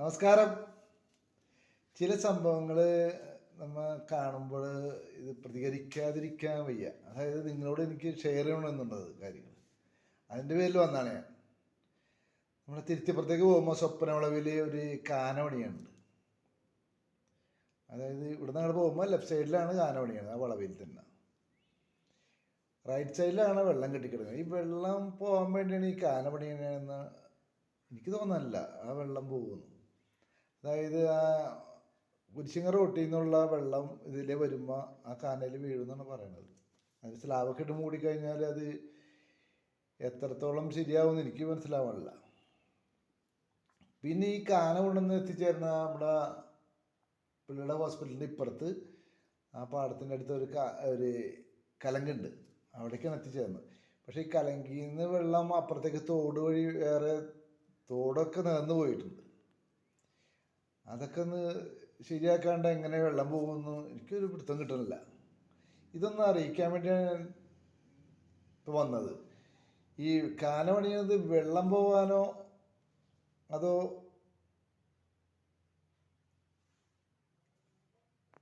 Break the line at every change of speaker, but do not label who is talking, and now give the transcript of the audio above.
നമസ്കാരം. ചില സംഭവങ്ങൾ നമ്മൾ കാണുമ്പോൾ ഇത് പ്രതികരിക്കാതിരിക്കാൻ വയ്യ. അതായത് നിങ്ങളോട് എനിക്ക് ഷെയർ ചെയ്യണമെന്നുള്ളത് കാര്യങ്ങൾ. അതിൻ്റെ പേരിൽ വന്നാണ് ഞാൻ. നമ്മൾ തിരുത്തിപ്പുറത്തേക്ക് പോകുമ്പോൾ സ്വപ്നവളവിൽ ഒരു കാനവണിയുണ്ട്. അതായത് ഇവിടുന്ന് അങ്ങോട്ട് പോകുമ്പോൾ ലെഫ്റ്റ് സൈഡിലാണ് കാനവണിയാണ്, ആ വളവിൽ തന്നെ. റൈറ്റ് സൈഡിലാണ് വെള്ളം കെട്ടിക്കിടക്കുന്നത്. ഈ വെള്ളം പോകാൻ വേണ്ടിയാണ് ഈ കാനവണിയെന്ന് എനിക്ക് തോന്നുന്നില്ല. ആ വെള്ളം പോകുന്നു. അതായത് ആ കുരിശിങ്ങ റോട്ടിൽ നിന്നുള്ള വെള്ളം ഇതിലേ വരുമ്പോൾ ആ കാനയിൽ വീഴുമെന്നാണ് പറയണത്. അത് സ്ലാബൊക്കെ ഇട്ട് മൂടിക്കഴിഞ്ഞാൽ അത് എത്രത്തോളം ശരിയാവുമെന്ന് എനിക്ക് മനസ്സിലാവാനില്ല. പിന്നെ ഈ കാന കൊണ്ടുവന്ന് എത്തിച്ചേർന്ന നമ്മുടെ പിള്ളയുടെ ഹോസ്പിറ്റലിൻ്റെ ഇപ്പുറത്ത് ആ പാടത്തിൻ്റെ അടുത്ത് ഒരു കലങ്കുണ്ട്. അവിടേക്കാണ് എത്തിച്ചേർന്നത്. പക്ഷേ ഈ കലങ്കിയിൽ നിന്ന് വെള്ളം അപ്പുറത്തേക്ക് തോട് വഴി വേറെ തോടൊക്കെ നികന്നു പോയിട്ടുണ്ട്. അതൊക്കെ ഒന്ന് ശരിയാക്കാണ്ട് എങ്ങനെ വെള്ളം പോകുമെന്ന് എനിക്കൊരു പിടുത്തം കിട്ടുന്നില്ല. ഇതൊന്നും അറിയിക്കാൻ വേണ്ടിയാണ് ഇപ്പോൾ വന്നത്. ഈ കാന പണിയുന്നത് വെള്ളം പോകാനോ അതോ